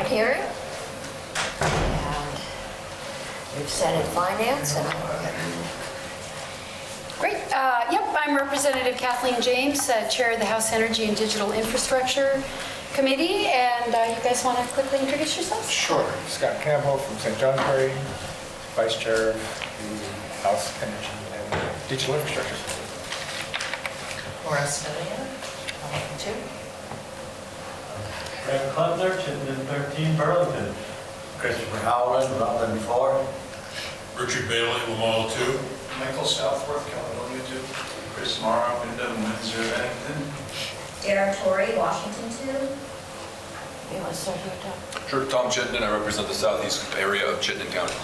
hearing. And we've set in finance and Great. Yep, I'm Representative Kathleen James, Chair of the House Energy and Digital Infrastructure Committee. And you guys want to quickly introduce yourselves? Sure. Scott Campbell from St. John Perry, Vice Chair of the House Energy and Digital Infrastructure. Laura Stillian, 2. Greg Klebner, Chittenden 13, Burlington. Christopher Howland, Rutland 4. Richard Bailey, Lamoille 2. Michael Southworth, Caledonia 2. Chris Morrow, Wyndham, Windsor, Bennington. Dara Torrey, Washington 2. You want to start here, Tom? Sure, Tom Chittenden. I represent the southeast area of Chittenden County.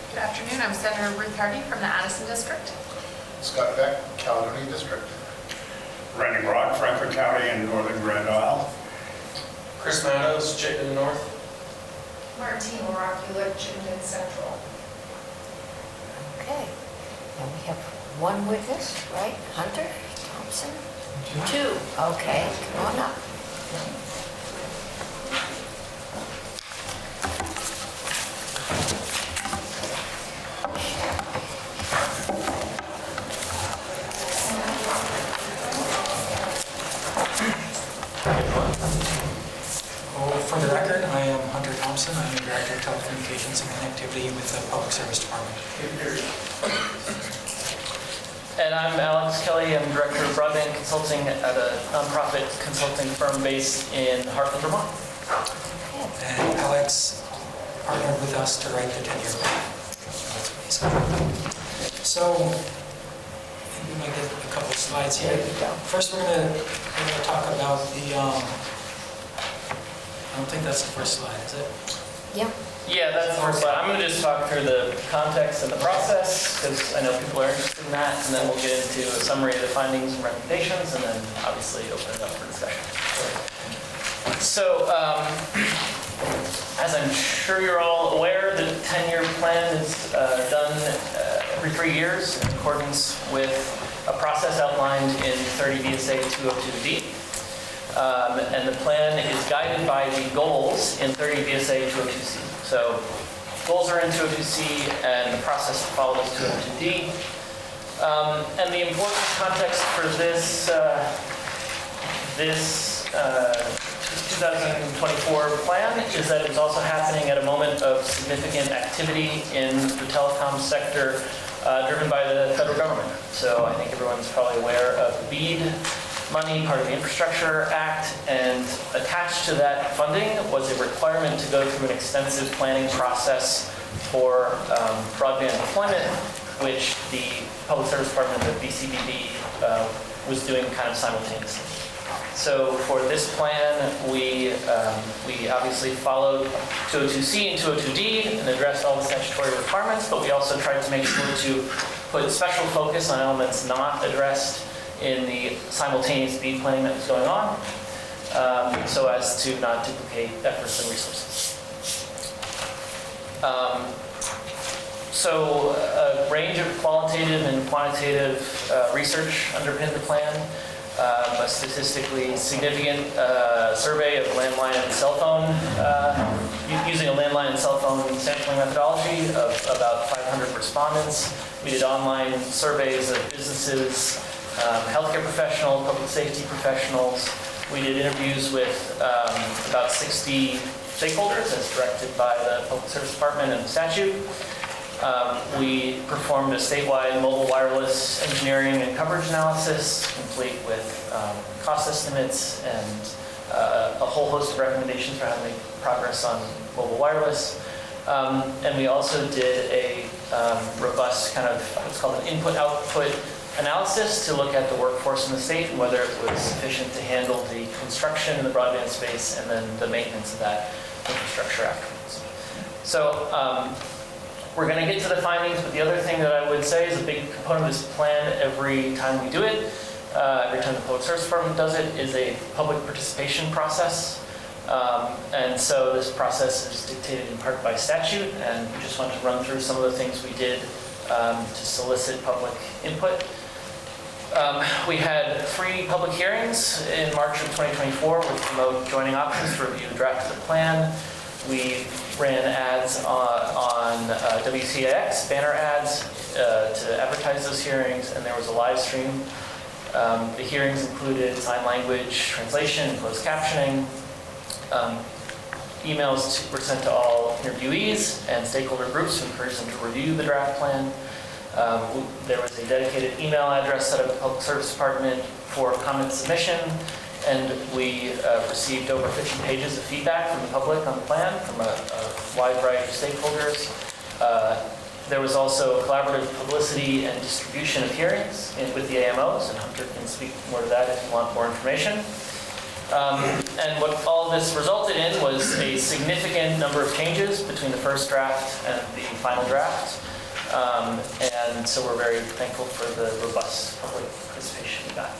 Good afternoon. I'm Senator Ruth Hardy from the Addison District. Scott Beck, Caledonia District. Randy Brock, Franklin County and Northern Grand Isle. Chris Manos, Chittenden North. Martine Rockula, Chittenden Central. Okay. And we have one witness, right? Hunter Thompson? 2. Okay, come on up. For the record, I am Hunter Thompson. I'm the Director of Telecommunications and Connectivity with the Public Service Department. And I'm Alex Kelly. I'm Director of Broadband Consulting at a nonprofit consulting firm based in Hartford, Vermont. And Alex partnered with us to write the 10-year plan. So, I think we might get a couple of slides here. First, we're going to talk about the I don't think that's the first slide, is it? Yeah. Yeah, that's the first slide. I'm going to just talk through the context and the process, because I know people are interested in that, and then we'll get into a summary of the findings and recommendations, and then obviously open it up for discussion. So, as I'm sure you're all aware, the 10-year plan is done every 3 years in accordance with a process outlined in 30 VSA 202D. And the plan is guided by the goals in 30 VSA 202C. So goals are in 202C and the process follows 202D. And the important context for this 2024 plan is that it's also happening at a moment of significant activity in the telecom sector driven by the federal government. So I think everyone's probably aware of the BEAD money, part of the Infrastructure Act, and attached to that funding was a requirement to go through an extensive planning process for broadband deployment, which the Public Service Department, the BCBD, was doing kind of simultaneously. So for this plan, we obviously followed 202C and 202D and addressed all the statutory requirements, but we also tried to make sure to put special focus on elements not addressed in the simultaneous BEAD planning that was going on, so as to not duplicate efforts and resources. So a range of qualitative and quantitative research underpinned the plan. A statistically significant survey of landline and cell phone, using a landline and cell phone sampling methodology of about 500 respondents. We did online surveys of businesses, healthcare professionals, public safety professionals. We did interviews with about 60 stakeholders as directed by the Public Service Department and statute. We performed a statewide mobile wireless engineering and coverage analysis, complete with cost estimates and a whole host of recommendations for how to make progress on mobile wireless. And we also did a robust kind of what's called an input-output analysis to look at the workforce in the state and whether it was sufficient to handle the construction in the broadband space and then the maintenance of that infrastructure afterwards. So we're going to get to the findings, but the other thing that I would say is a big component of this plan every time we do it, every time the Public Service Department does it, is a public participation process. And so this process is dictated in part by statute, and we just want to run through some of the things we did to solicit public input. We had 3 public hearings in March of 2024 with remote joining options to review the draft of the plan. We ran ads on WCAX, banner ads, to advertise those hearings, and there was a live stream. The hearings included sign language translation, closed captioning. Emails were sent to all interviewees and stakeholder groups to encourage them to review the draft plan. There was a dedicated email address set up at the Public Service Department for comment submission, and we received over 50 pages of feedback from the public on the plan from a wide variety of stakeholders. There was also collaborative publicity and distribution of hearings with the AMOs, and Hunter can speak more to that if you want more information. And what all this resulted in was a significant number of changes between the first draft and the final draft. And so we're very thankful for the robust public participation we got.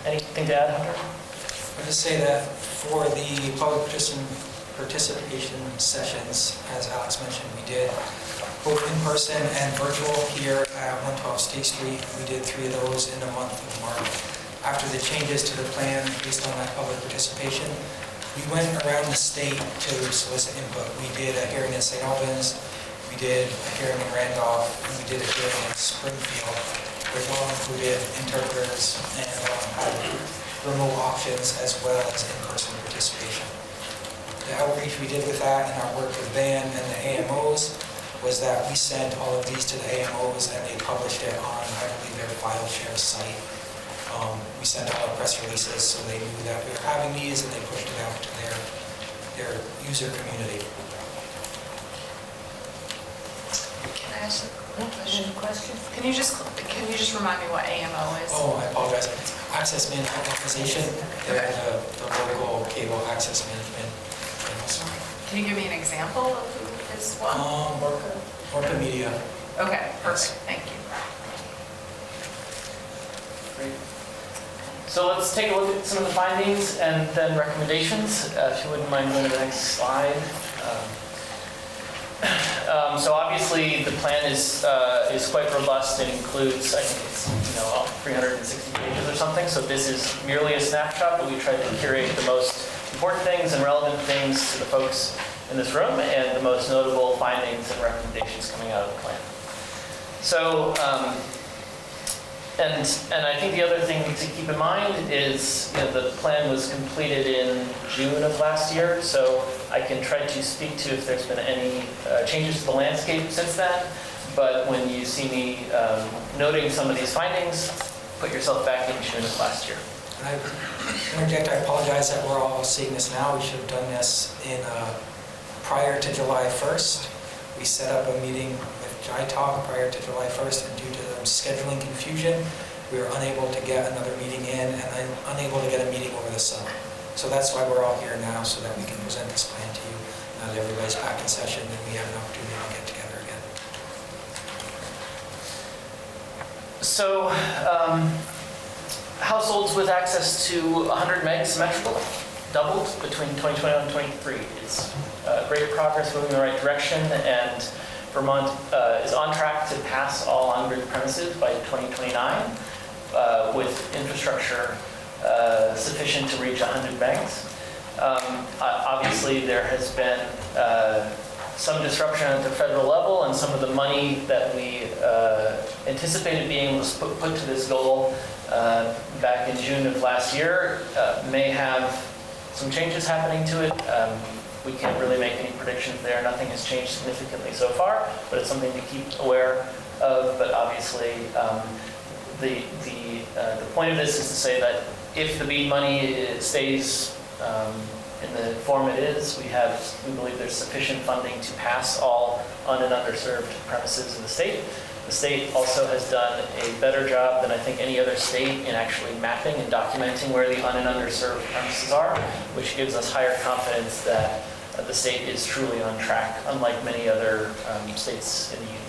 Anything to add, Hunter? I'll just say that for the public participation sessions, as Alex mentioned, we did both in person and virtual here at 112 State Street. We did 3 of those in the month of March. After the changes to the plan based on that public participation, we went around the state to solicit input. We did a hearing in St. Albans, we did a hearing in Randolph, and we did a hearing in Springfield, which all included interpreters and remote options as well as in-person participation. The outreach we did with that and our work with VAN and the AMOs was that we sent all of these to the AMOs and they published it on, I believe, their file share site. We sent out our press releases so they knew that we were having these and they pushed it out to their user community. Can I ask a question? Any questions? Can you just remind me what AMO is? Oh, I apologize. Access Management Organization. They're the local cable access management. Can you give me an example of who is what? Orca Media. Okay, perfect. Thank you. Great. So let's take a look at some of the findings and then recommendations. If you wouldn't mind going to the next slide. So obviously the plan is quite robust. It includes, I think it's 360 pages or something. So this is merely a snapshot, but we tried to curate the most important things and relevant things to the folks in this room and the most notable findings and recommendations coming out of the plan. So, and I think the other thing to keep in mind is the plan was completed in June of last year, so I can try to speak to if there's been any changes to the landscape since then. But when you see me noting some of these findings, put yourself back in June of last year. And I interject, I apologize that we're all seeing this now. We should have done this prior to July 1st. We set up a meeting with JITALK prior to July 1st, and due to the scheduling confusion, we were unable to get another meeting in and unable to get a meeting over the summer. So that's why we're all here now, so that we can present this plan to you. Now that everybody's back in session, then we have an opportunity to get together again. So, households with access to 100 meg symmetrical doubled between 2021 and 2023. It's great progress, moving in the right direction, and Vermont is on track to pass all on-grid premises by 2029 with infrastructure sufficient to reach 100 megs. Obviously, there has been some disruption at the federal level, and some of the money that we anticipated being able to put to this goal back in June of last year may have some changes happening to it. We can't really make any predictions there. Nothing has changed significantly so far, but it's something to keep aware of. But obviously, the point of this is to say that if the BEAD money stays in the form it is, we believe there's sufficient funding to pass all un- and underserved premises in the state. The state also has done a better job than I think any other state in actually mapping and documenting where the un- and underserved premises are, which gives us higher confidence that the state is truly on track, unlike many other states in the union.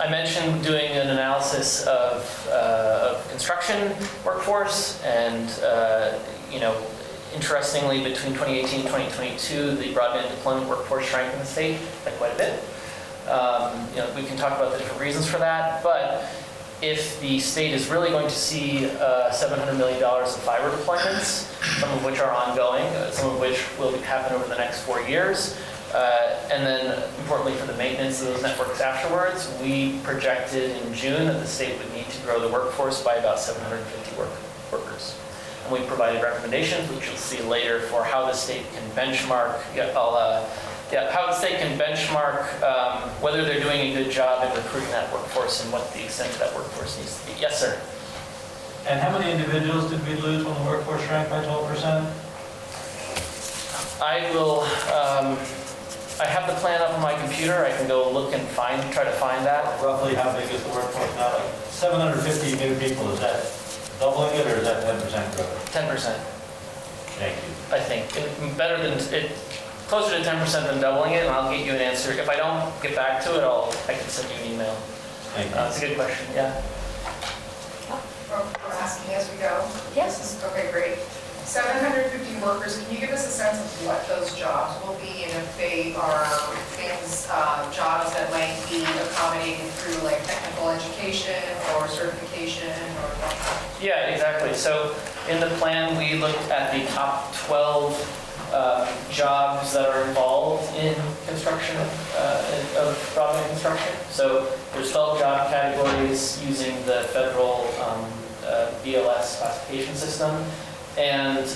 I mentioned doing an analysis of construction workforce, and interestingly, between 2018 and 2022, the broadband deployment workforce shrank in the state by quite a bit. We can talk about the different reasons for that, but if the state is really going to see $700 million of fiber deployments, some of which are ongoing, some of which will happen over the next 4 years, and then importantly for the maintenance of those networks afterwards, we projected in June that the state would need to grow the workforce by about 750 workers. And we provided recommendations, which you'll see later, for how the state can benchmark, how the state can benchmark whether they're doing a good job in recruiting that workforce and what the extent of that workforce needs to be. Yes, sir. And how many individuals did we lose when the workforce shrank by 12%? I will, I have the plan up on my computer. I can go look and try to find that. Roughly how big is the workforce now? Like 750 new people, is that doubling it or is that 10% growth? 10%, Thank you. I think. Better than, closer to 10% than doubling it, and I'll get you an answer. If I don't get back to it, I can send you an email. Thank you. That's a good question, yeah. We're asking as we go? Yes. Okay, great. 750 workers, can you give us a sense of what those jobs will be and if they are things, jobs that might be accommodated through like technical education or certification or whatnot? Yeah, exactly. So in the plan, we looked at the top 12 jobs that are involved in construction, of broadband construction. So there's 12 job categories using the federal BLS classification system. And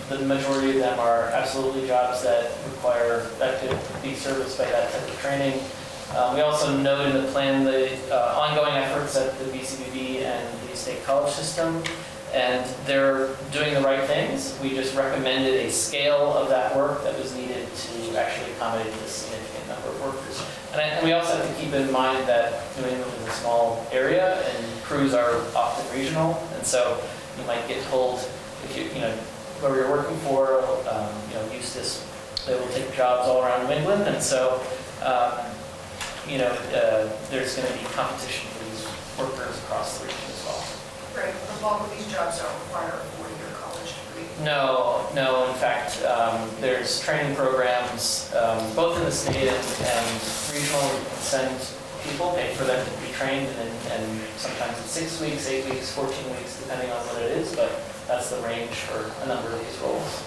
the majority of them are absolutely jobs that could be serviced by that type of training. We also note in the plan the ongoing efforts at the BCBB and the state college system, and they're doing the right things. We just recommended a scale of that work that was needed to actually accommodate this significant number of workers. And we also have to keep in mind that New England is a small area and crews are often regional, and so you might get told, if whoever you're working for, Eustis, they will take jobs all around New England, and so, there's going to be competition for these workers across the region as well. Right, the bulk of these jobs don't require a 4-year college degree. No, in fact, there's training programs, both in the state and regional, we can send people, pay for them to be trained, and sometimes it's 6 weeks, 8 weeks, 14 weeks, depending on what it is, but that's the range for a number of these roles.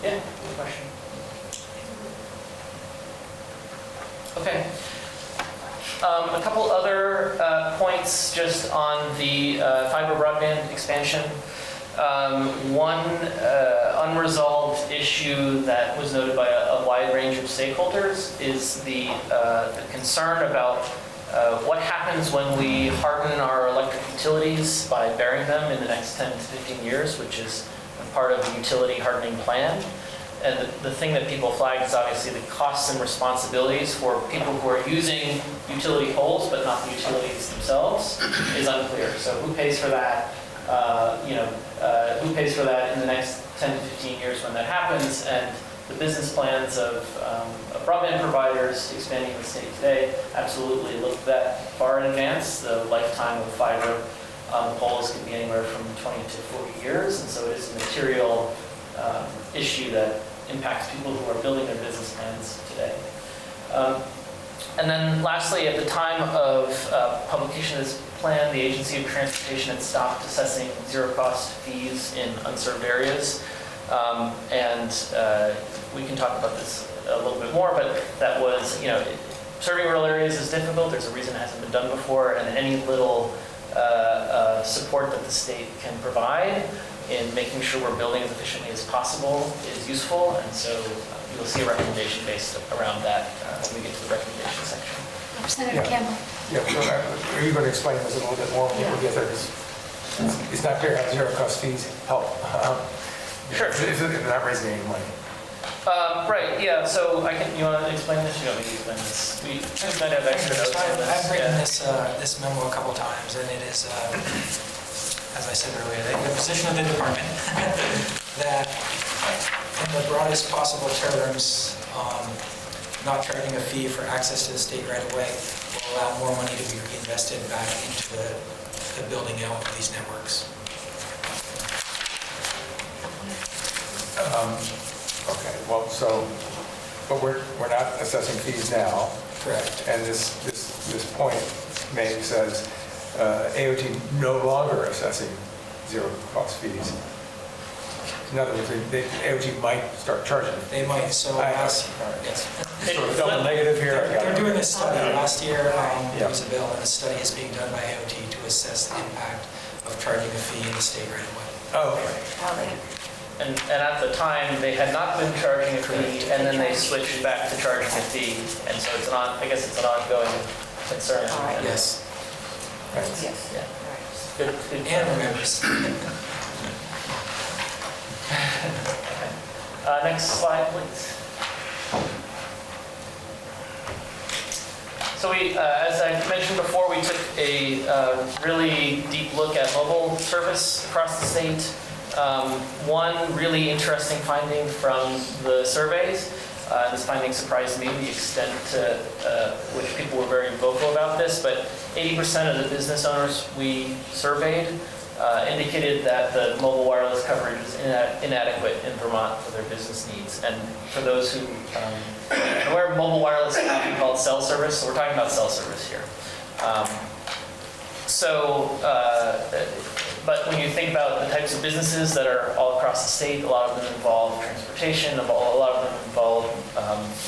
Yeah, good question. Okay. A couple other points just on the fiber broadband expansion. One unresolved issue that was noted by a wide range of stakeholders is the concern about what happens when we harden our electric utilities by burying them in the next 10 to 15 years, which is part of the utility hardening plan. And the thing that people flag is obviously the costs and responsibilities for people who are using utility poles, but not the utilities themselves, is unclear. So who pays for that? Who pays for that in the next 10 to 15 years when that happens? And the business plans of broadband providers expanding in the state today absolutely look that far in advance. The lifetime of fiber on the poles could be anywhere from 20 to 40 years, and so it is a material issue that impacts people who are building their business plans today. And then lastly, at the time of publication of this plan, the Agency of Transportation had stopped assessing zero-cost fees in unserved areas. We can talk about this a little bit more, but that was, serving rural areas is difficult. There's a reason it hasn't been done before, and any little support that the state can provide in making sure we're building as efficiently as possible is useful, and so you'll see a recommendation based around that when we get to the recommendation section. Representative Campbell. Yeah, so are you going to explain this a little bit more when we get there? It's not clear how zero-cost fees help. Sure. If they're not raising any money. Right, yeah, so you want to explain this? You don't need to explain this. We might have extra notes on this. I've written this memo a couple times, and it is, as I said earlier, the position of the department that in the broadest possible terms, not charging a fee for access to the state right away will allow more money to be reinvested back into the building out of these networks. Okay, well, but we're not assessing fees now. Correct. And this point made says AOT no longer assessing zero-cost fees. In other words, AOT might start charging. They might, so last, yes. Sort of double negative here. I got They're it. doing a study. Last year, Yeah. there was a bill, and a study is being done by AOT to assess the impact of charging a fee in the state right away. Oh, okay. Okay. And at the time, they had not been charging a fee, and then they switched back to charging a fee. And so it's I guess it's an ongoing concern. All right. Yes. Thanks. Yes. Yeah. All right. Good. And remembers. Next slide, please. So we, as I mentioned before, we took a really deep look at mobile service across the state. One really interesting finding from the surveys, this finding surprised me, the extent to which people were very vocal about this, but 80% of the business owners we surveyed indicated that the mobile wireless coverage is inadequate in Vermont for their business needs. And for those who are aware of mobile wireless, it's often called cell service, so we're talking about cell service here. But when you think about the types of businesses that are all across the state, a lot of them involve transportation, a lot of them involve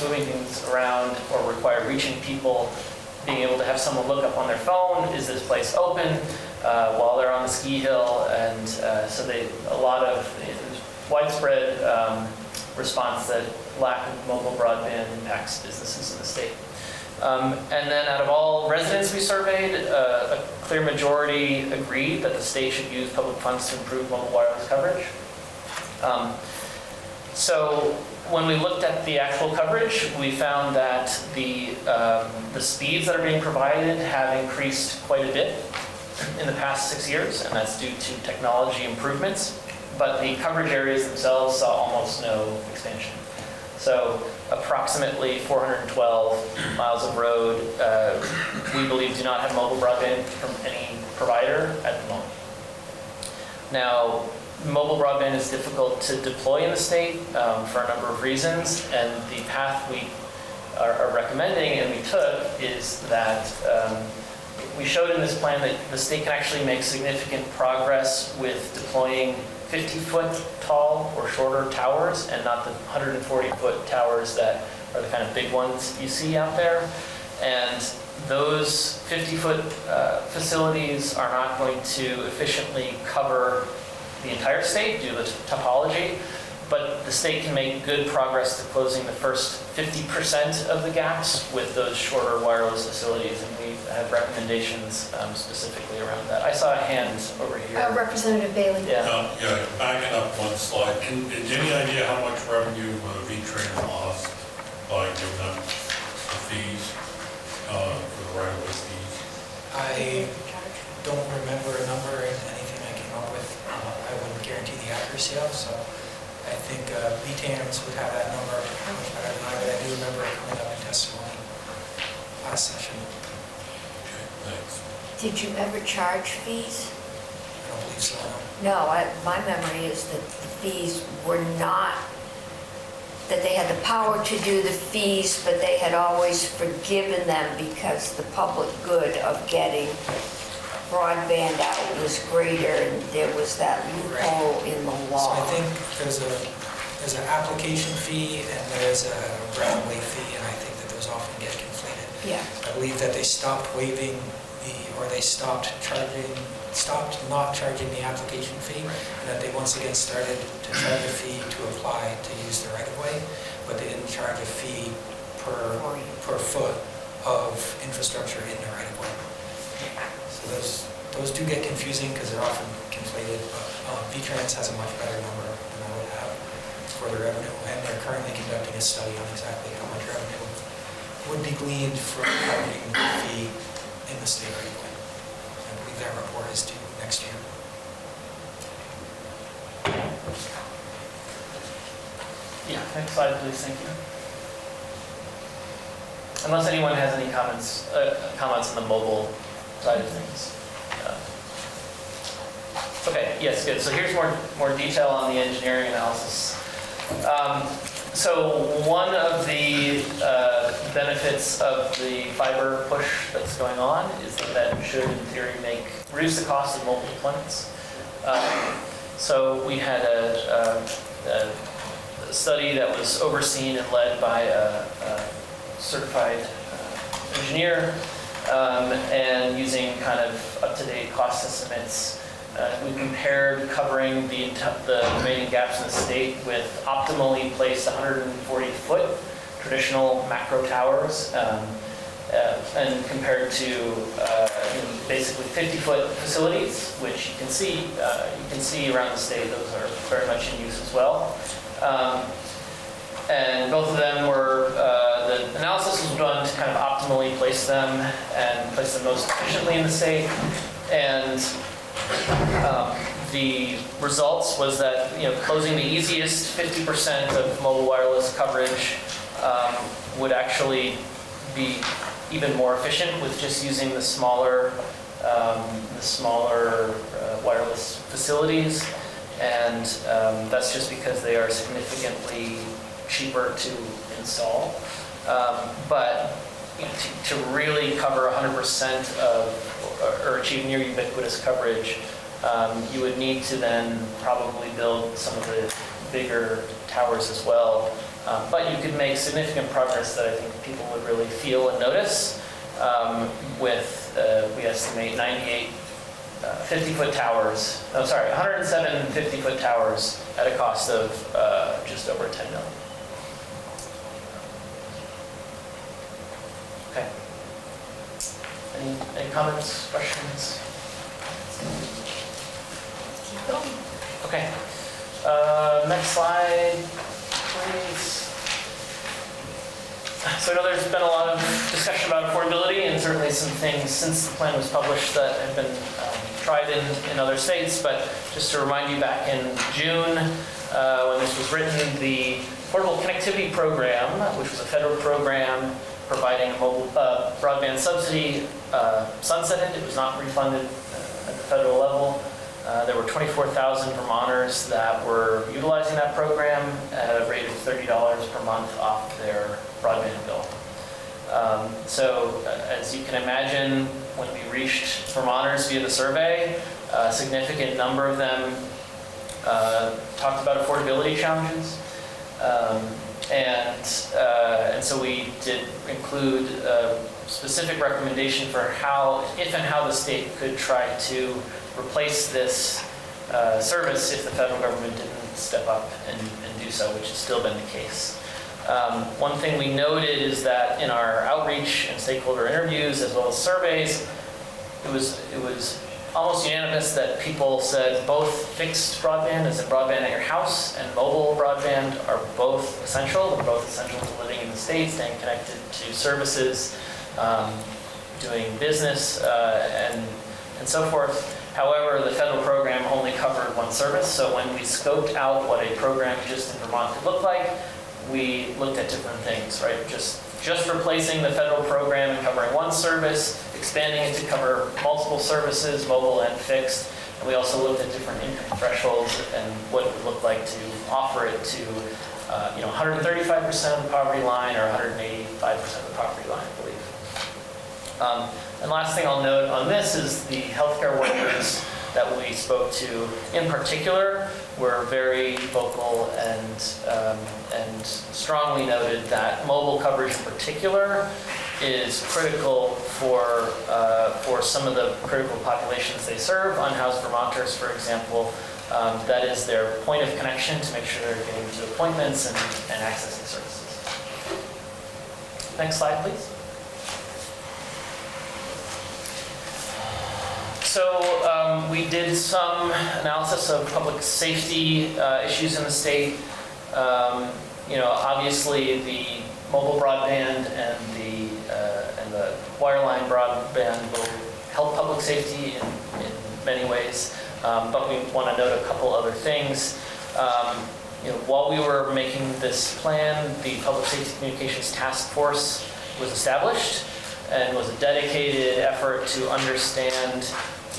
moving things around or require reaching people, being able to have someone look up on their phone, is this place open, while they're on the ski hill, and so a lot of widespread response that lack of mobile broadband impacts businesses in the state. And then out of all residents we surveyed, a clear majority agreed that the state should use public funds to improve mobile wireless coverage. So when we looked at the actual coverage, we found that the speeds that are being provided have increased quite a bit in the past 6 years, and that's due to technology improvements. But the coverage areas themselves saw almost no expansion. So approximately 412 miles of road, we believe, do not have mobile broadband from any provider at the moment. Now, mobile broadband is difficult to deploy in the state for a number of reasons, and the path we are recommending and we took is that we showed in this plan that the state can actually make significant progress with deploying 50-foot tall or shorter towers and not the 140-foot towers that are the kind of big ones you see out there. And those 50-foot facilities are not going to efficiently cover the entire state due to the topology, but the state can make good progress to closing the first 50% of the gaps with those shorter wireless facilities, and we have recommendations specifically around that. I saw a hand over here. Representative Bailey. Yeah. Yeah, backing up one slide, any idea how much revenue V-Train lost by giving up the fees, for the right-of-way fees? I don't remember a number in anything I came up with. I wouldn't guarantee the accuracy of, so I think VTAMs would have that number much better than I, but I do remember it coming up in testimony last session. Okay, thanks. Did you ever charge fees? I don't believe so, no. No, my memory is that the fees were not, that they had the power to do the fees, but they had always forgiven them because the public good of getting broadband out was greater, and there was that loophole in the So law. I think there's an application fee and there's a right-of-way fee, and I think that those often get conflated. Yeah. I believe that they stopped waiving they stopped not charging the application fee, and that they once again started to charge a fee to apply to use the right-of-way, but they didn't charge a fee per foot of infrastructure in the right-of-way. So those do get confusing because they're often conflated, but VTrans has a much better number than I would have for the revenue, and they're currently conducting a study on exactly how much revenue would be gleaned from charging the fee in the state right away. I believe that report is due next year. Yeah, next slide, please, thank you. Unless anyone has any comments on the mobile side of things. Okay, yes, good. So here's more detail on the engineering analysis. So one of the benefits of the fiber push that's going on is that should, in theory, reduce the cost of mobile deployments. So we had a study that was overseen and led by a certified engineer, and using kind of up-to-date cost estimates. We compared covering the remaining gaps in the state with optimally placed 140-foot traditional macro towers, and compared to basically 50-foot facilities, which you can see around the state. Those are very much in use as well. And both of them were, the analysis was done to kind of optimally place them and place them most efficiently in the state. And the results was that closing the easiest 50% of mobile wireless coverage would actually be even more efficient with just using the smaller wireless facilities, and that's just because they are significantly cheaper to install. But to really cover 100% of, or achieve near ubiquitous coverage, you would need to then probably build some of the bigger towers as well. But you could make significant progress that I think people would really feel and notice with, we estimate 98 50-foot towers, 107 50-foot towers at a cost of just over $10 million. Okay. Any comments, questions? Keep going. Okay. Next slide, please. So I know there's been a lot of discussion about affordability, and certainly some things since the plan was published that have been tried in other states, but just to remind you, back in June, when this was written, the Affordable Connectivity Program, which was a federal program providing a mobile broadband subsidy, sunsetted. It was not refunded at the federal level. There were 24,000 Vermonters that were utilizing that program at a rate of $30 per month off their broadband bill. So as you can imagine, when we reached Vermonters via the survey, a significant number of them talked about affordability challenges. And so we did include a specific recommendation for how, if and how the state could try to replace this service if the federal government didn't step up and do so, which has still been the case. One thing we noted is that in our outreach and stakeholder interviews, as well as surveys, it was almost unanimous that people said both fixed broadband, as in broadband at your house, and mobile broadband are both essential. They're both essential to living in the state, staying connected to services, doing business, and so forth. However, the federal program only covered one service, so when we scoped out what a program just in Vermont could look like, we looked at different things, right? Just replacing the federal program and covering one service, expanding it to cover multiple services, mobile and fixed. And we also looked at different income thresholds and what it would look like to offer it to 135% of the poverty line or 185% of the poverty line, I believe. And last thing I'll note on this is the healthcare workers that we spoke to in particular were very vocal and strongly noted that mobile coverage in particular is critical for some of the critical populations they serve. Unhoused Vermonters, for example, that is their point of connection to make sure they're getting to appointments and accessing services. Next slide, please. So we did some analysis of public safety issues in the state. Obviously the mobile broadband and the wireline broadband will help public safety in many ways, but we want to note a couple other things. While we were making this plan, the Public Safety Communications Task Force was established and was a dedicated effort to understand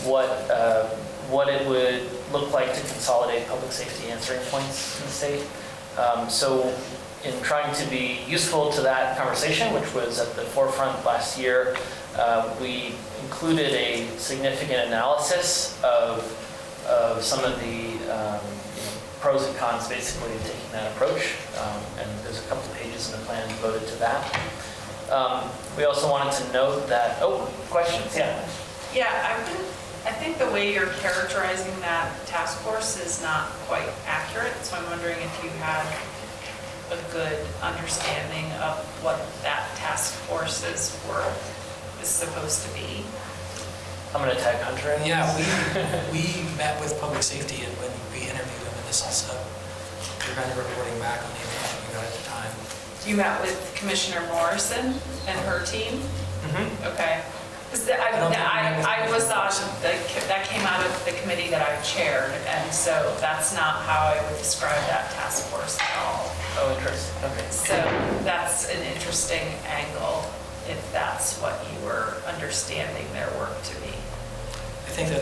what it would look like to consolidate public safety answering points in the state. So in trying to be useful to that conversation, which was at the forefront last year, we included a significant analysis of some of the pros and cons, basically, of taking that approach. And there's a couple of pages in the plan devoted to that. We also wanted to note that, questions, yeah. Yeah, I think the way you're characterizing that task force is not quite accurate, so I'm wondering if you had a good understanding of what that task force's work is supposed to be. I'm going to tag Hunter in. Yeah, we met with public safety and when we interviewed them, and this is, we're kind of reporting back on the information we got at the time. You met with Commissioner Morrison and her team? Mm-hmm. Okay. I was on, that came out of the committee that I chaired, and so that's not how I would describe that task force at all. Oh, interesting. Okay. So that's an interesting angle, if that's what you were understanding their work to be. I think I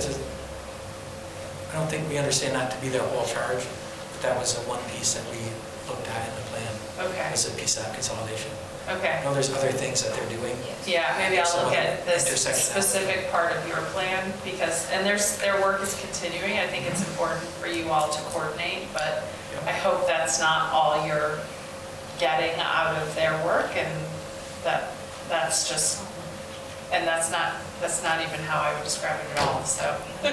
don't think we understand that to be their whole charge, but that was one piece that we looked at in the plan. Okay. As a piece of that consolidation. Okay. I know there's other things that they're doing. Yeah, maybe I'll look at this intersects that. specific part of your plan because, and their work is continuing. I think it's important for you all to coordinate, but I hope that's not all you're getting out of their work and that's just, and that's not even how I would describe it at all, so. We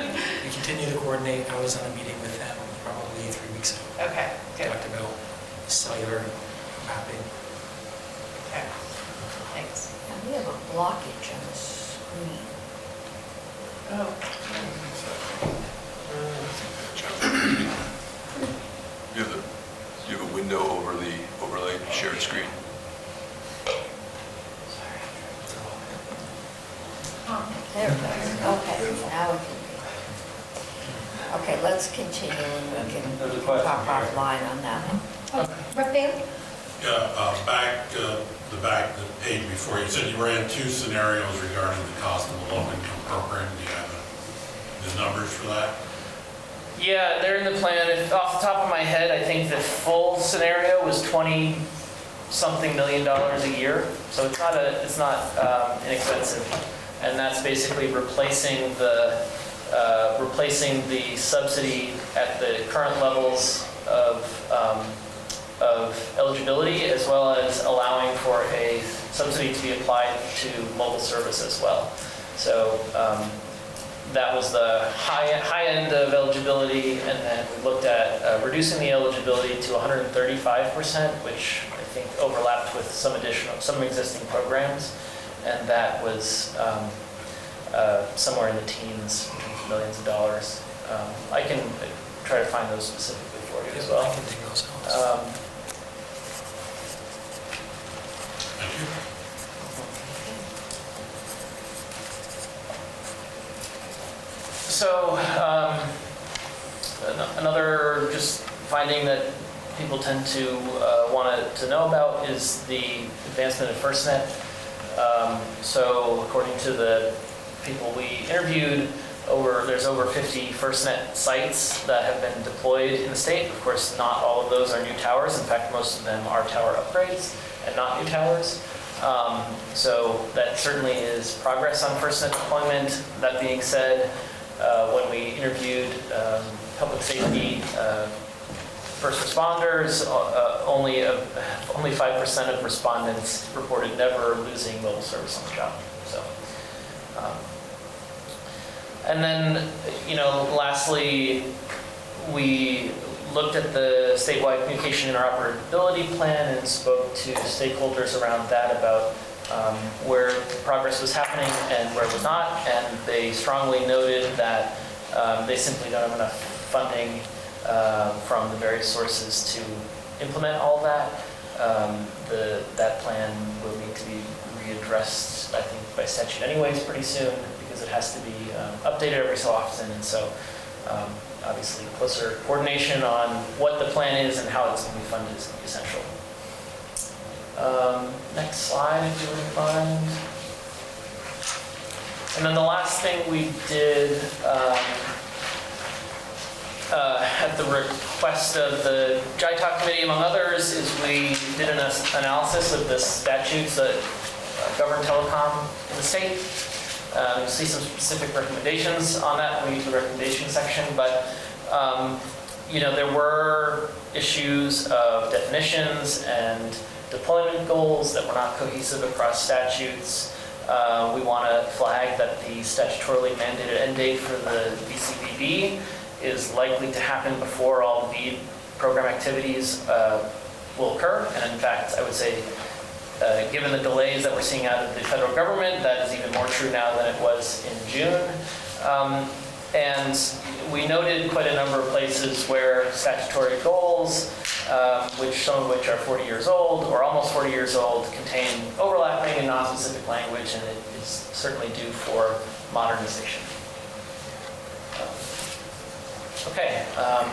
continue to coordinate. I was on a meeting with them probably 3 weeks ago. Okay, good. Talked about cellular mapping. Okay, thanks. And we have a blockage on the screen. Oh. You have a window over the overlay shared screen. There it goes. Okay, now we can read. Okay, let's continue and we can There's a question talk here. offline on that one. Raphael? The the page before, you said you ran 2 scenarios regarding the cost of a low-income program. Do you have the numbers for that? Yeah, they're in the plan. Off the top of my head, I think the full scenario was $20-something million a year. So it's not inexpensive, and that's basically replacing the subsidy at the current levels of eligibility, as well as allowing for a subsidy to be applied to mobile service as well. So that was the high end of eligibility, and then we looked at reducing the eligibility to 135%, which I think overlapped with some existing programs, and that was somewhere in the teens, in terms of millions of dollars. I can try to find those specifically for you as well. I can take those notes. Thank you. So another just finding that people tend to want to know about is the advancement of FirstNet. So according to the people we interviewed, there's over 50 FirstNet sites that have been deployed in the state. Of course, not all of those are new towers. In fact, most of them are tower upgrades and not new towers. So that certainly is progress on FirstNet deployment. That being said, when we interviewed public safety first responders, only 5% of respondents reported never losing mobile service on the job. So, and then, lastly, we looked at the statewide communication interoperability plan and spoke to stakeholders around that about where progress was happening and where it was not, and they strongly noted that they simply don't have enough funding from the various sources to implement all that. That plan will need to be readdressed, I think, by statute anyways pretty soon, because it has to be updated every so often, and so obviously closer coordination on what the plan is and how it's going to be funded is essential. Next slide, if you wouldn't mind. And then the last thing we did at the request of the JITOC committee, among others, is we did an analysis of the statutes that govern telecom in the state. You'll see some specific recommendations on that when we get to the recommendation section, but there were issues of definitions and deployment goals that were not cohesive across statutes. We want to flag that the statutorily mandated end date for the VCBB is likely to happen before all the program activities will occur. And in fact, I would say, given the delays that we're seeing out of the federal government, that is even more true now than it was in June. And we noted quite a number of places where statutory goals, some of which are 40 years old or almost 40 years old, contain overlapping and non-specific language, and it is certainly due for modernization. Okay,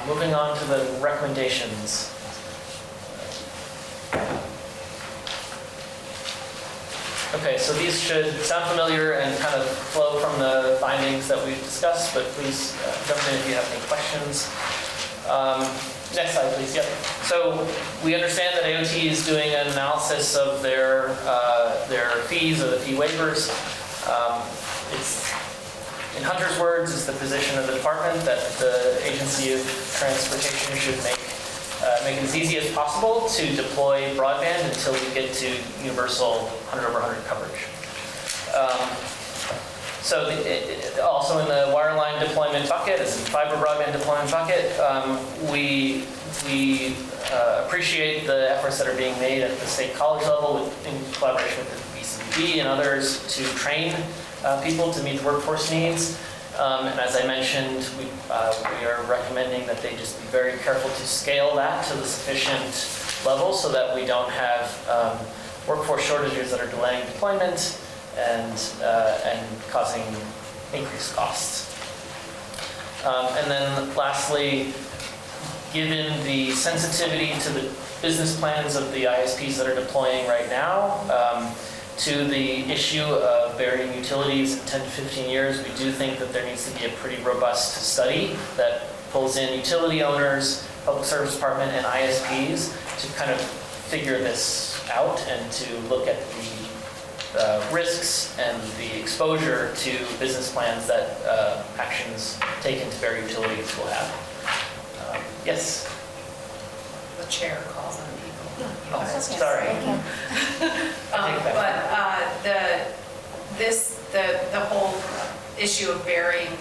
moving on to the recommendations. Okay, so these should sound familiar and kind of flow from the findings that we've discussed, but please jump in if you have any questions. Next slide, please. Yep. So we understand that AOT is doing an analysis of their fees or the fee waivers. It's, in Hunter's words, it's the position of the department that the Agency of Transportation should make it as easy as possible to deploy broadband until we get to universal 100 over 100 coverage. Also in the wireline deployment bucket, as in fiber broadband deployment bucket, we appreciate the efforts that are being made at the state college level in collaboration with the VCB and others to train people to meet the workforce needs. And as I mentioned, we are recommending that they just be very careful to scale that to the sufficient level so that we don't have workforce shortages that are delaying deployment and causing increased costs. And then lastly, given the sensitivity to the business plans of the ISPs that are deploying right now, to the issue of burying utilities in 10 to 15 years, we do think that there needs to be a pretty robust study that pulls in utility owners, public service department, and ISPs to kind of figure this out and to look at the risks and the exposure to business plans that actions taken to bury utilities will have. Yes? The chair calls on people. Oh, sorry. The whole issue of burying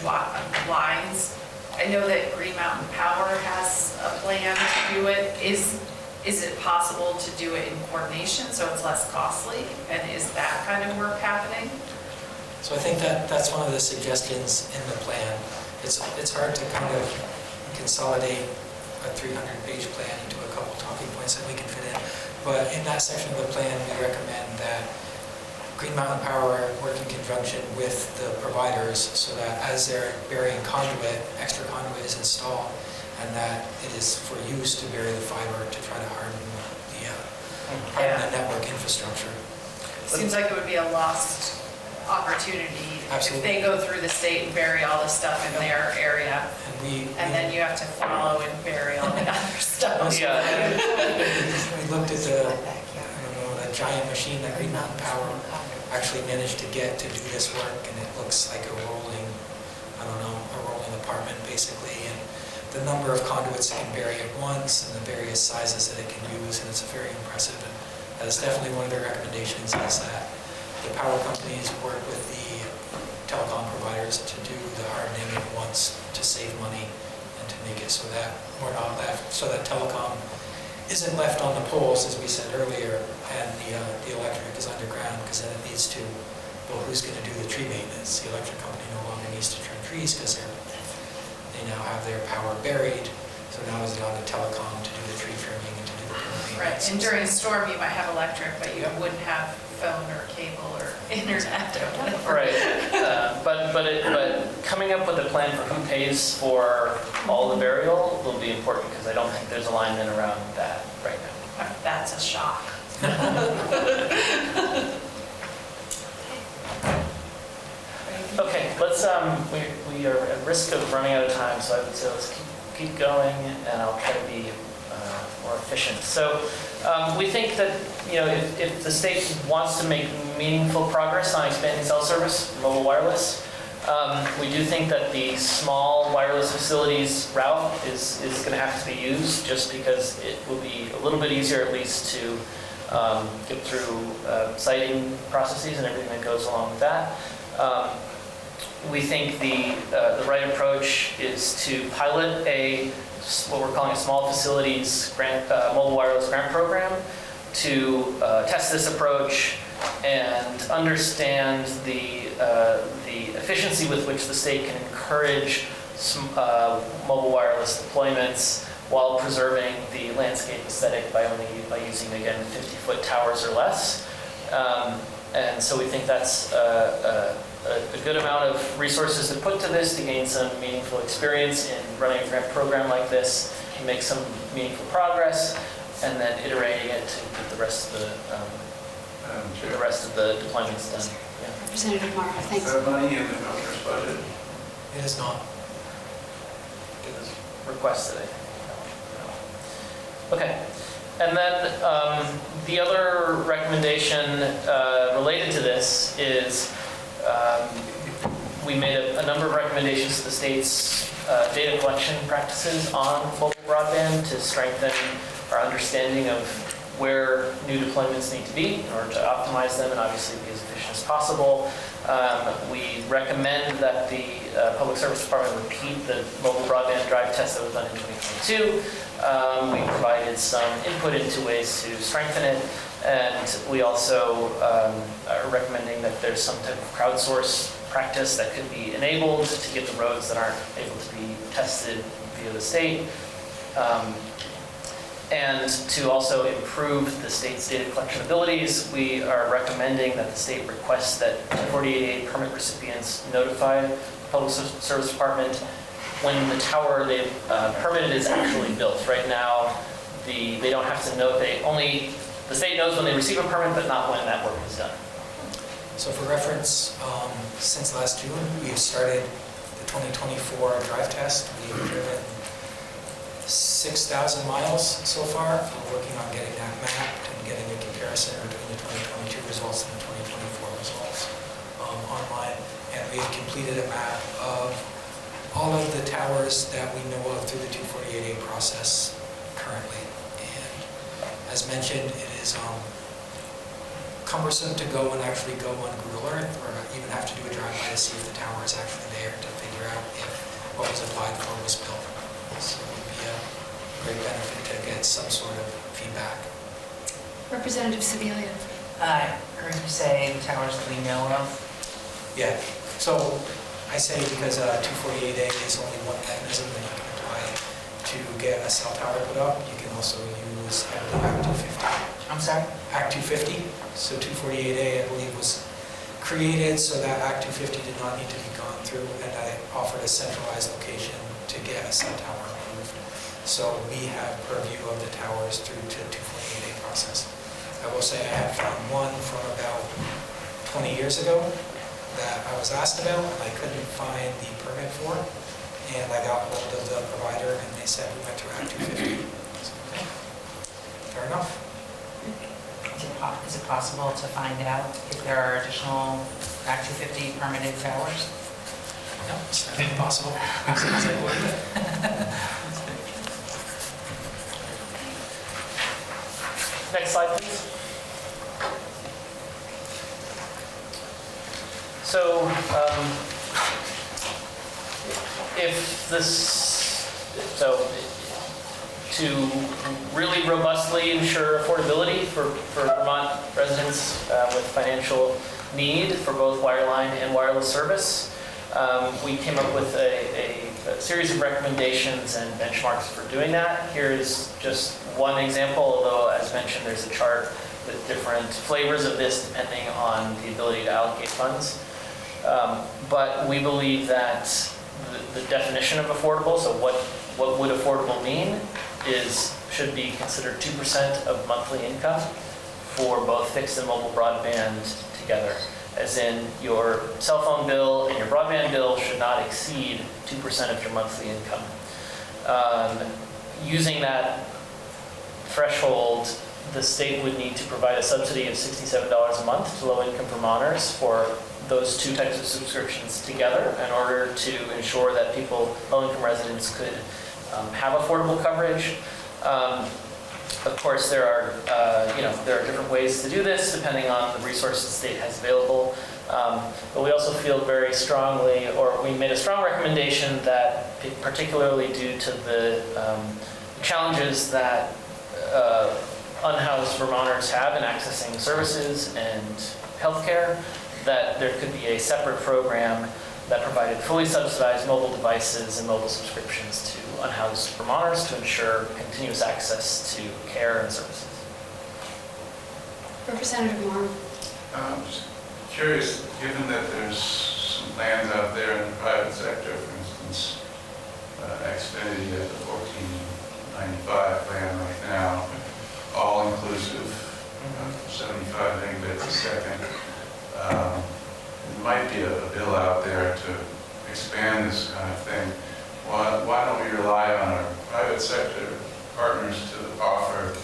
lines, I know that Green Mountain Power has a plan to do it. Is it possible to do it in coordination so it's less costly? And is that kind of work happening? So I think that's one of the suggestions in the plan. It's hard to kind of consolidate a 300-page plan into a couple talking points that we can fit in. But in that section of the plan, we recommend that Green Mountain Power work in conjunction with the providers so that as they're burying conduit, extra conduit is installed, and that it is for use to bury the fiber to try to harden the network infrastructure. Seems like it would be a lost opportunity. Absolutely. If they go through the state and bury all this stuff in their area, and then you have to follow and bury all the other stuff. Yeah. We looked at the giant machine that Green Mountain Power actually managed to get to do this work, and it looks like a rolling apartment basically, and the number of conduits it can bury at once and the various sizes that it can use, and it's very impressive. And that's definitely one of their recommendations, is that the power companies work with the telecom providers to do the hardening at once to save money and to make it so that we're not left, so that telecom isn't left on the poles, as we said earlier, and the electric is underground, because then it leads to, well, who's going to do the tree maintenance? The electric company no longer needs to trim trees because they now have their power buried, so now is it on the telecom to do the tree trimming and to do the maintenance. Right, and during a storm you might have electric, but you wouldn't have phone or cable or internet or whatever. Right, but coming up with a plan for who pays for all the burial will be important, because I don't think there's alignment around that right now. That's a shock. Okay, let's, we are at risk of running out of time, so I would say let's keep going, and I'll try to be more efficient. So we think that, if the state wants to make meaningful progress on expanding cell service, mobile wireless, we do think that the small wireless facilities route is going to have to be used, just because it will be a little bit easier at least to get through siting processes and everything that goes along with that. We think the right approach is to pilot what we're calling a small facilities grant, mobile wireless grant program, to test this approach and understand the efficiency with which the state can encourage mobile wireless deployments while preserving the landscape aesthetic by using, again, 50-foot towers or less. And so we think that's a good amount of resources to put to this to gain some meaningful experience in running a grant program like this, to make some meaningful progress, and then iterating it to get the rest of the deployments done. Yeah. Representative Morrow, thanks. Is that money in the governor's budget? It is not. It was requested, I think. Okay. And then the other recommendation related to this is we made a number of recommendations to the state's data collection practices on mobile broadband to strengthen our understanding of where new deployments need to be in order to optimize them and obviously be as efficient as possible. We recommend that the Public Service Department repeat the mobile broadband drive test that was done in 2022. We provided some input into ways to strengthen it, and we also are recommending that there's some type of crowdsource practice that could be enabled to get the roads that aren't able to be tested via the state. And to also improve the state's data collection abilities, we are recommending that the state request that 48A permit recipients notify the Public Service Department when the tower they've permitted is actually built. Right now, they don't have to know, the state knows when they receive a permit, but not when that work is done. So for reference, since last June, we've started the 2024 drive test. We've driven 6,000 miles so far. We're working on getting that mapped and getting a comparison between the 2022 results and the 2024 results online. And we've completed a map of all of the towers that we know of through the 248A process currently. And as mentioned, it is cumbersome to go and actually go on Google Earth or even have to do a drive-by to see if the tower is actually there to figure out if what was applied for was built. So it would be a great benefit to get some sort of feedback. Representative Sibilia. I heard you say the towers that we know of. Yeah, so I say because 248A is only one mechanism that you can apply to get a cell tower put up. You can also use, I believe, Act 250. I'm sorry? Act 250. So 248A, I believe, was created so that Act 250 did not need to be gone through, and I offered a centralized location to get a cell tower approved. So we have purview of the towers through to 248A process. I will say I have found one from about 20 years ago that I was asked about and I couldn't find the permit for, and I got hold of the provider and they said we went through Act 250. So, okay. Fair enough. Is it possible to find out if there are additional Act 250 permitted towers? No, it's not impossible. As soon as I would. Next slide, please. So, to really robustly ensure affordability for Vermont residents with financial need for both wireline and wireless service, we came up with a series of recommendations and benchmarks for doing that. Here is just one example, although as mentioned, there's a chart with different flavors of this depending on the ability to allocate funds. But we believe that the definition of affordable, so what would affordable mean, should be considered 2% of monthly income for both fixed and mobile broadband together. As in, your cell phone bill and your broadband bill should not exceed 2% of your monthly income. Using that threshold, the state would need to provide a subsidy of $67 a month to low-income Vermonters for those two types of subscriptions together in order to ensure that low-income residents could have affordable coverage. Of course, there are different ways to do this depending on the resources the state has available. But we also feel very strongly, or we made a strong recommendation that, particularly due to the challenges that unhoused Vermonters have in accessing services and healthcare, that there could be a separate program that provided fully subsidized mobile devices and mobile subscriptions to unhoused Vermonters to ensure continuous access to care and services. Representative Moore. I'm just curious, given that there's some plans out there in the private sector, for instance, Xfinity has a $14.95 plan right now, all inclusive, 75 megabits a second. There might be a bill out there to expand this kind of thing. Why don't we rely on our private sector partners to offer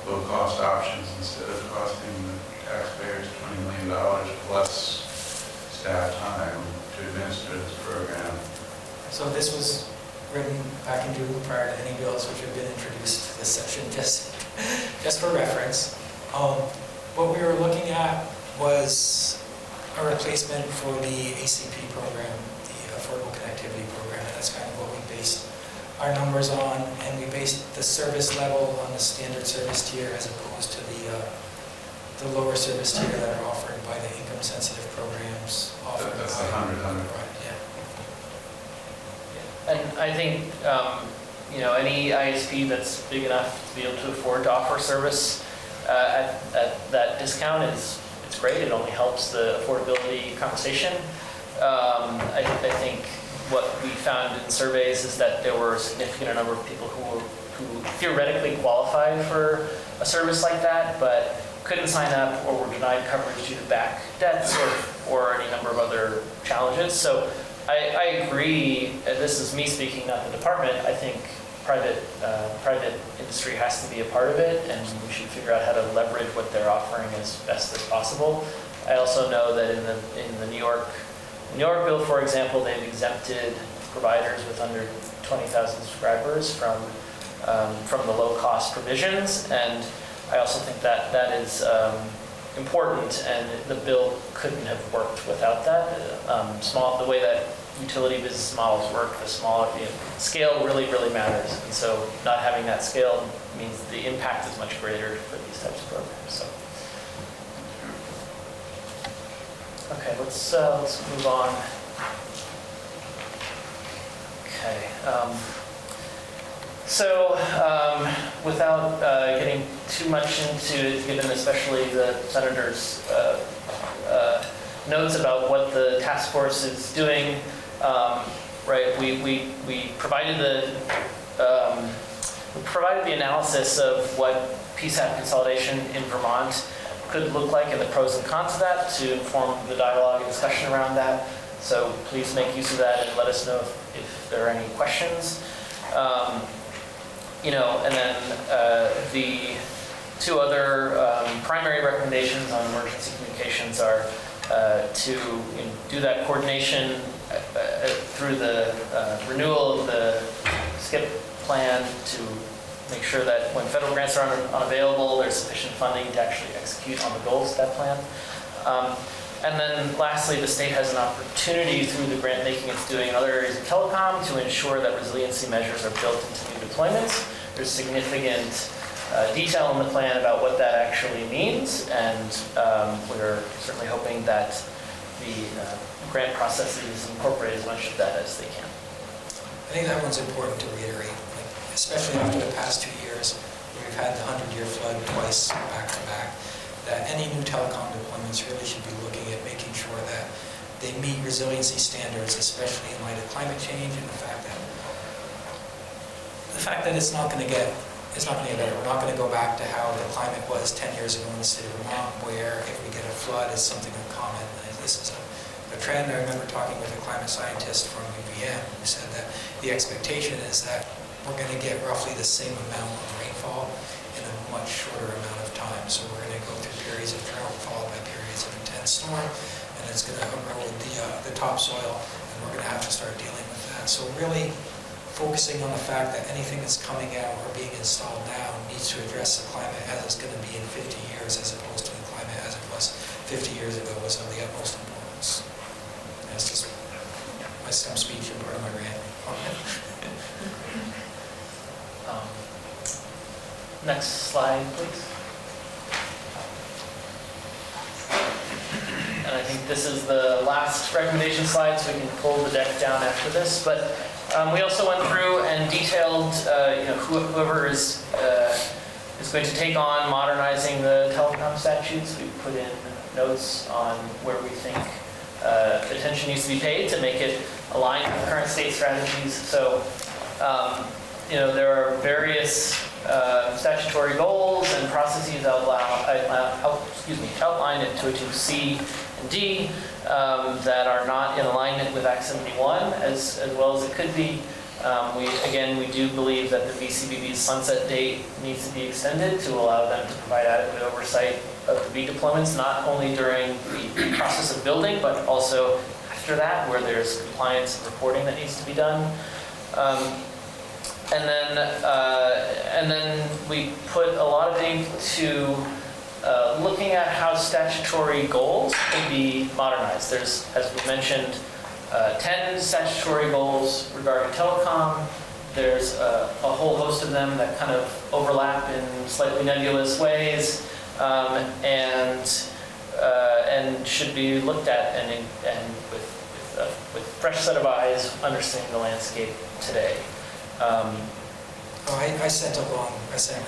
low-cost options instead of costing the taxpayers $20 million plus staff time to administer this program? So this was written back in June prior to any bills which have been introduced to this section, just for reference. What we were looking at was a replacement for the ACP program, the Affordable Connectivity Program, and that's kind of what we based our numbers on, and we based the service level on the standard service tier as opposed to the lower service tier that are offered by the income-sensitive programs. That's 100. Right, yeah. And I think, any ISP that's big enough to be able to afford to offer service at that discount it's great. It only helps the affordability conversation. I think what we found in surveys is that there were a significant number of people who theoretically qualified for a service like that, but couldn't sign up or were denied coverage due to back debts or any number of other challenges. So I agree, and this is me speaking, not the department. I think private industry has to be a part of it, and we should figure out how to leverage what they're offering as best as possible. I also know that in the New York bill, for example, they've exempted providers with under 20,000 subscribers from the low-cost provisions, and I also think that is important, and the bill couldn't have worked without that. The way that utility business models work, the smaller scale really matters, and so not having that scale means the impact is much greater for these types of programs. So, okay, let's move on. Okay. Without getting too much into it, given especially the senator's notes about what the task force is doing, right? We provided the analysis of what PSAP consolidation in Vermont could look like and the pros and cons of that to inform the dialogue and discussion around that. So please make use of that and let us know if there are any questions. And then the two other primary recommendations on emergency communications are to do that coordination through the renewal of the SCIP plan to make sure that when federal grants are unavailable, there's sufficient funding to actually execute on the goals of that plan. And then lastly, the state has an opportunity through the grant making it's doing in other areas of telecom to ensure that resiliency measures are built into new deployments. There's significant detail in the plan about what that actually means, and we're certainly hoping that the grant processes incorporate as much of that as they can. I think that one's important to reiterate, especially after the past 2 years, where we've had the 100-year flood twice back to back, that any new telecom deployments really should be looking at making sure that they meet resiliency standards, especially in light of climate change and the fact that it's not going to get better. We're not going to go back to how the climate was 10 years ago in the state of Vermont, where if we get a flood, it's something uncommon. And this is a trend. I remember talking with a climate scientist from UVM who said that the expectation is that we're going to get roughly the same amount of rainfall in a much shorter amount of time. So we're going to go through periods of drought followed by periods of intense storm, and it's going to erode the topsoil, and we're going to have to start dealing with that. So really focusing on the fact that anything that's coming out or being installed now needs to address the climate as it's going to be in 50 years as opposed to the climate as it was 50 years ago was of the utmost importance. That's just my stump speech and part of my rant. Next slide, please. And I think this is the last recommendation slide, so we can pull the deck down after this. But we also went through and detailed, whoever is going to take on modernizing the telecom statutes. We put in notes on where we think attention needs to be paid to make it aligned with current state strategies. So, there are various statutory goals and processes outlined in 202C and D that are not in alignment with Act 71 as well as it could be. We do believe that the VCBB's sunset date needs to be extended to allow them to provide adequate oversight of the V deployments, not only during the process of building, but also after that, where there's compliance and reporting that needs to be done. And then we put a lot of into looking at how statutory goals can be modernized. There's, as we mentioned, 10 statutory goals regarding telecom. There's a whole host of them that kind of overlap in slightly nebulous ways, and should be looked at and with fresh set of eyes, understanding the landscape today. I sent a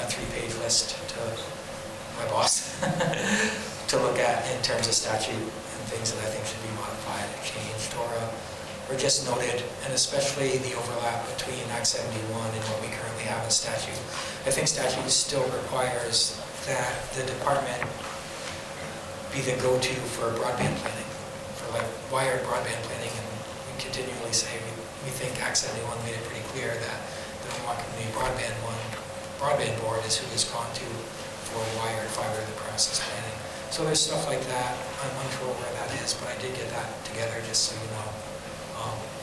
3-page list to my boss to look at in terms of statute and things that I think should be modified and changed or just noted, and especially the overlap between Act 71 and what we currently have in statute. I think statute still requires that the department be the go-to for broadband planning, for like wired broadband planning, and we continually say we think Act 71 made it pretty clear that the Vermont Community Broadband Board is who is gone to for wired fiber to the premises planning. So there's stuff like that. I'm unsure where that is, but I did get that together just so you know,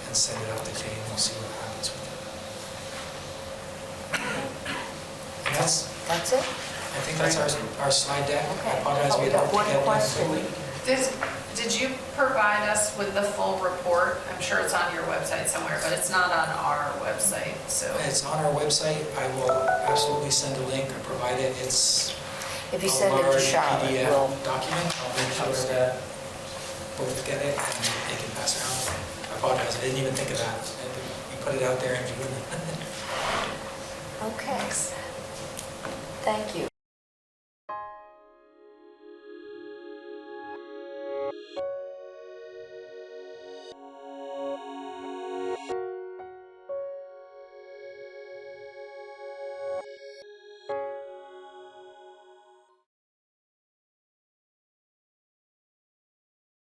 and send it up the chain. We'll see what happens with it. And that's it? I think that's our slide deck. Okay. I apologize. We got one question. Did you provide us with the full report? I'm sure it's on your website somewhere, but it's not on our website, so. It's on our website. I will absolutely send a link or provide it. It's If you send it to Charlotte, PDF we'll document. I'll make sure that both get it and they can pass it around. I apologize. I didn't even think of that. We put it out there in June. Okay. Thank you.